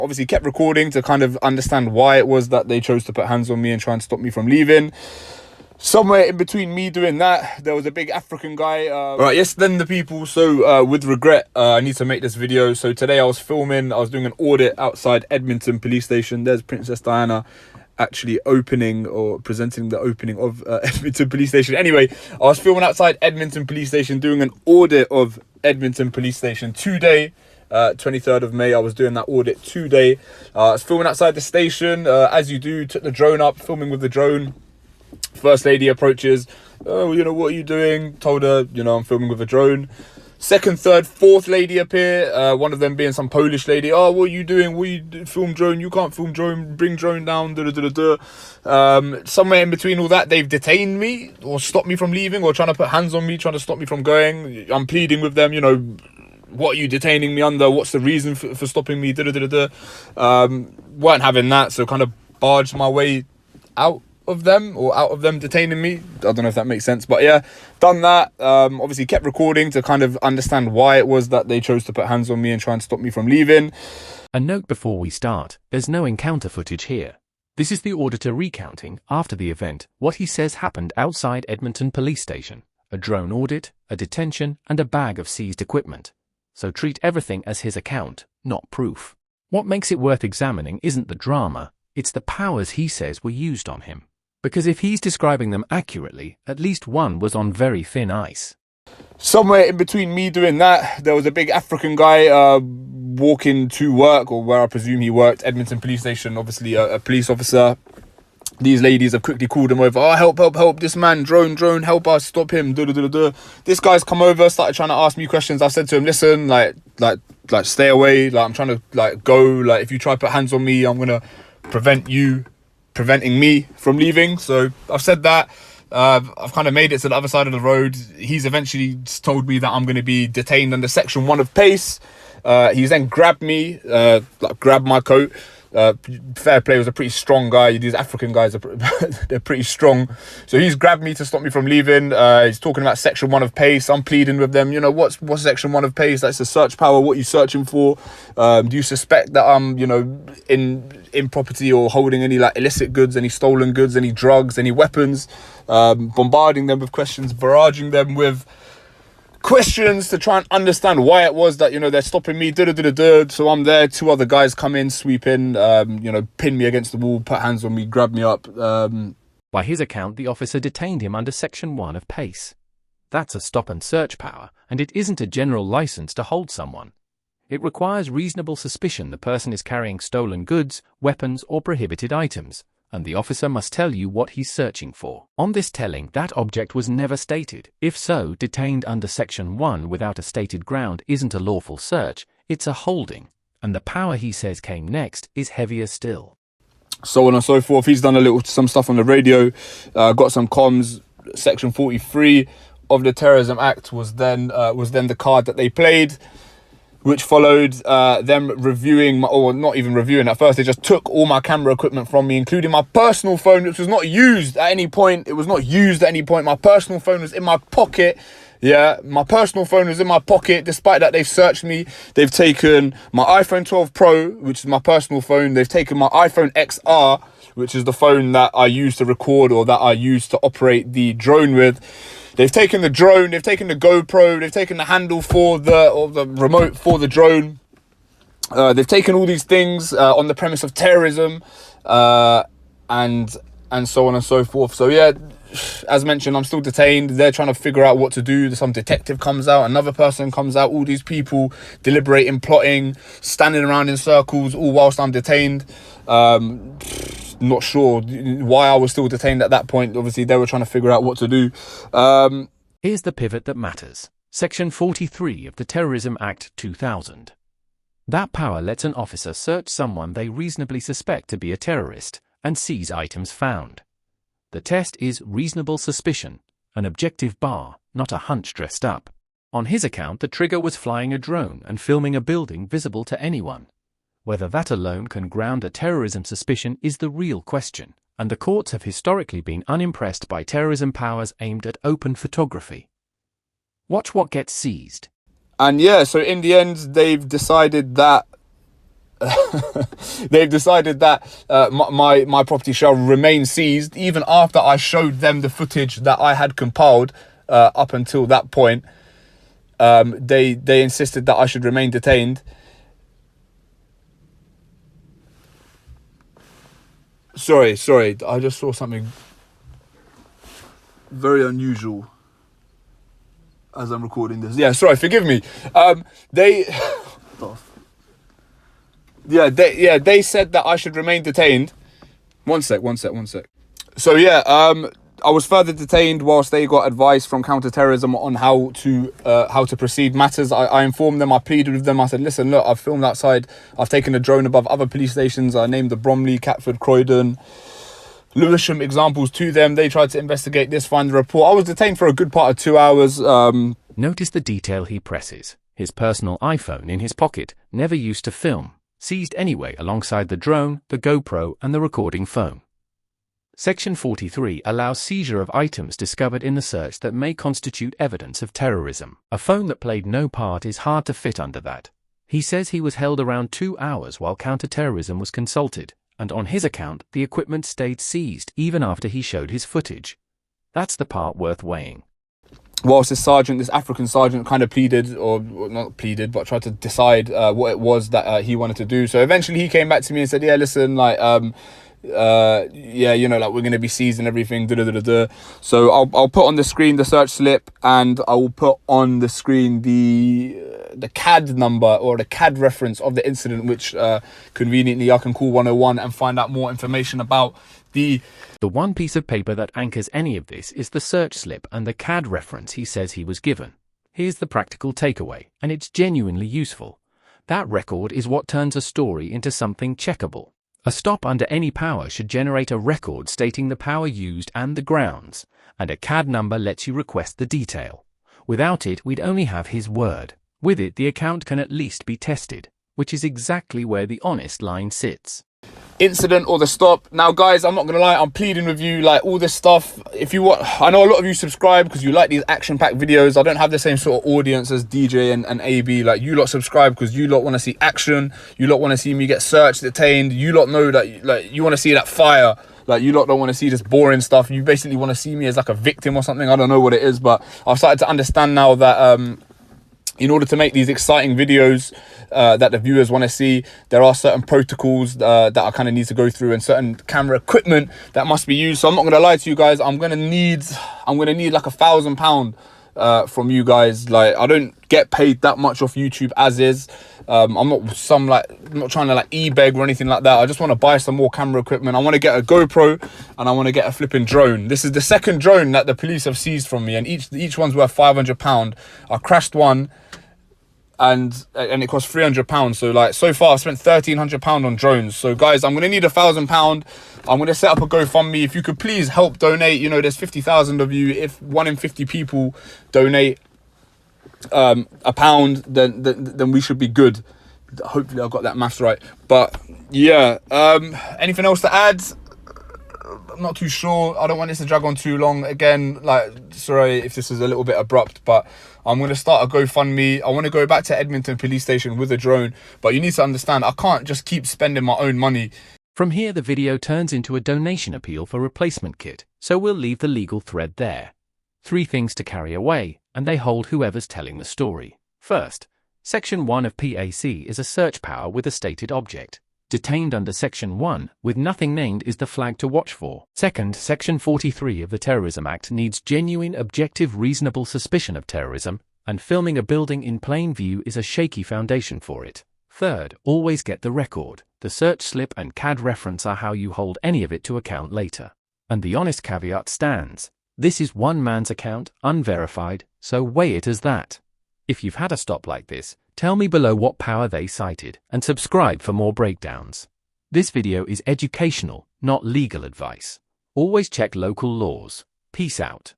Obviously kept recording to kind of understand why it was that they chose to put hands on me and try and stop me from leaving. Somewhere in between me doing that, there was a big African guy. Right, yes, then the people. So with regret, I need to make this video. So today I was doing an audit outside Edmonton police station. There's Princess Diana actually opening or presenting the opening of Edmonton police station. Anyway, I was filming outside Edmonton police station, doing an audit of Edmonton police station today. 23rd of May, I was doing that audit today. I was filming outside the station, as you do, took the drone up, filming with the drone. First lady approaches, oh, you know, what are you doing? Told her, you know, I'm filming with a drone. Second, third, fourth lady appear, one of them being some Polish lady. Oh, what are you doing? Film drone? You can't film drone, bring drone down, somewhere in between all that, they've detained me or stopped me from leaving or trying to put hands on me, trying to stop me from going. I'm pleading with them, you know, what are you detaining me under? What's the reason for stopping me? Weren't having that, so kind of barged my way out of them detaining me. I don't know if that makes sense, but yeah, done that. Obviously kept recording to kind of understand why it was that they chose to put hands on me and try and stop me from leaving. A note before we start, there's no encounter footage here. This is the auditor recounting, after the event, what he says happened outside Edmonton police station. A drone audit, a detention, and a bag of seized equipment. So treat everything as his account, not proof. What makes it worth examining isn't the drama, it's the powers he says were used on him. Because if he's describing them accurately, at least one was on very thin ice. Somewhere in between me doing that, there was a big African guy walking to work, or where I presume he worked, Edmonton police station, obviously a police officer. These ladies have quickly called him over. Oh, help, this man, drone, help us, stop him, This guy's come over, started trying to ask me questions. I said to him, listen, like, stay away. Like, I'm trying to, go. Like, if you try to put hands on me, I'm going to prevent you preventing me from leaving. So I've said that. I've kind of made it to the other side of the road. He's eventually told me that I'm going to be detained under Section 1 of PACE. He's then grabbed me, grabbed my coat. Fair play, was a pretty strong guy. These African guys they're pretty strong. So he's grabbed me to stop me from leaving. He's talking about Section 1 of PACE. I'm pleading with them, you know, what's Section 1 of PACE? That's a search power. What are you searching for? Do you suspect that I'm, you know, in property or holding any illicit goods, any stolen goods, any drugs, any weapons? Bombarding them with questions, barraging them with questions to try and understand why it was that, you know, they're stopping me. So I'm there, two other guys come in, sweep in, you know, pin me against the wall, put hands on me, grab me up. By his account, the officer detained him under Section 1 of PACE. That's a stop and search power, and it isn't a general license to hold someone. It requires reasonable suspicion the person is carrying stolen goods, weapons, or prohibited items, and the officer must tell you what he's searching for. On this telling, that object was never stated. If so, detained under Section 1 without a stated ground isn't a lawful search, it's a holding, and the power he says came next is heavier still. So on and so forth. He's done some stuff on the radio, got some comms. Section 43 of the Terrorism Act was then the card that they played, which followed them reviewing, or not even reviewing at first. They just took all my camera equipment from me, including my personal phone, which was not used at any point. It was not used at any point. My personal phone was in my pocket. Yeah, my personal phone was in my pocket. Despite that, they've searched me. They've taken my iPhone 12 Pro, which is my personal phone. They've taken my iPhone XR, which is the phone that I use to record or that I use to operate the drone with. They've taken the drone, they've taken the GoPro, they've taken the handle for the remote for the drone. They've taken all these things on the premise of terrorism, and so on and so forth. So yeah, as mentioned, I'm still detained. They're trying to figure out what to do. Some detective comes out, another person comes out, all these people deliberating, plotting, standing around in circles, all whilst I'm detained. Not sure why I was still detained at that point. Obviously, they were trying to figure out what to do. Here's the pivot that matters. Section 43 of the Terrorism Act 2000. That power lets an officer search someone they reasonably suspect to be a terrorist and seize items found. The test is reasonable suspicion, an objective bar, not a hunch dressed up. On his account, the trigger was flying a drone and filming a building visible to anyone. Whether that alone can ground a terrorism suspicion is the real question, and the courts have historically been unimpressed by terrorism powers aimed at open photography. Watch what gets seized. And yeah, so in the end, they've decided that they've decided that my property shall remain seized even after I showed them the footage that I had compiled up until that point. They insisted that I should remain detained. Sorry, I just saw something very unusual as I'm recording this. Yeah, sorry, forgive me. They said that I should remain detained. One sec. So yeah, I was further detained whilst they got advice from counter-terrorism on how to proceed matters. I informed them, I pleaded with them. I said, listen, look, I've filmed outside. I've taken a drone above other police stations. I named the Bromley, Catford, Croydon, Lewisham examples to them. They tried to investigate this, find the report. I was detained for a good part of 2 hours. Notice the detail he presses. His personal iPhone in his pocket, never used to film, seized anyway alongside the drone, the GoPro and the recording phone. Section 43 allows seizure of items discovered in the search that may constitute evidence of terrorism. A phone that played no part is hard to fit under that. He says he was held around 2 hours while counter-terrorism was consulted, and on his account the equipment stayed seized even after he showed his footage. That's the part worth weighing. Whilst this African sergeant kind of pleaded, or not pleaded, but tried to decide what it was that he wanted to do. So eventually he came back to me and said, yeah, listen, like, yeah, you know, like, we're going to be seizing everything. So I'll put on the screen the search slip, and I will put on the screen the CAD number or the CAD reference of the incident, which conveniently I can call 101 and find out more information about the one piece of paper that anchors any of this is the search slip and the CAD reference he says he was given. Here's the practical takeaway, and it's genuinely useful. That record is what turns a story into something checkable. A stop under any power should generate a record stating the power used and the grounds, and a CAD number lets you request the detail. Without it, we'd only have his word. With it, the account can at least be tested, which is exactly where the honest line sits. Incident or the stop. Now guys, I'm not gonna lie, I'm pleading with you, like, all this stuff, if you want, I know a lot of you subscribe because you like these action-packed videos. I don't have the same sort of audience as DJ and AB. Like, you lot subscribe because you lot want to see action, you lot want to see me get searched, detained, you lot know that, like, you want to see that fire. Like, you lot don't want to see this boring stuff. You basically want to see me as like a victim or something. I don't know what it is, but I've started to understand now that in order to make these exciting videos that the viewers want to see, there are certain protocols that I kind of need to go through, and certain camera equipment that must be used. So I'm not going to lie to you guys. I'm going to need like £1,000 from you guys. Like, I don't get paid that much off YouTube as is. I'm not trying to like e-beg or anything like that. I just want to buy some more camera equipment. I want to get a GoPro and I want to get a flipping drone. This is the second drone that the police have seized from me, and each one's worth £500. I crashed one, and it cost £300. So, like, so far I spent £1,300 on drones. So guys, I'm gonna need £1,000. I'm gonna set up a GoFundMe. If you could please help donate, you know, there's 50,000 of you. If 1 in 50 people donate £1, then we should be good. Hopefully I've got that maths right. But yeah, anything else to add? I'm not too sure. I don't want this to drag on too long. Again, like, sorry if this is a little bit abrupt, but I'm going to start a GoFundMe. I want to go back to Edmonton police station with a drone, but you need to understand, I can't just keep spending my own money. From here, the video turns into a donation appeal for replacement kit, so we'll leave the legal thread there. 3 things to carry away, and they hold whoever's telling the story. First, Section 1 of PAC is a search power with a stated object. Detained under Section 1, with nothing named, is the flag to watch for. Second, Section 43 of the Terrorism Act needs genuine, objective, reasonable suspicion of terrorism, and filming a building in plain view is a shaky foundation for it. Third, always get the record. The search slip and CAD reference are how you hold any of it to account later. And the honest caveat stands. This is one man's account, unverified, so weigh it as that. If you've had a stop like this, tell me below what power they cited, and subscribe for more breakdowns. This video is educational, not legal advice. Always check local laws. Peace out.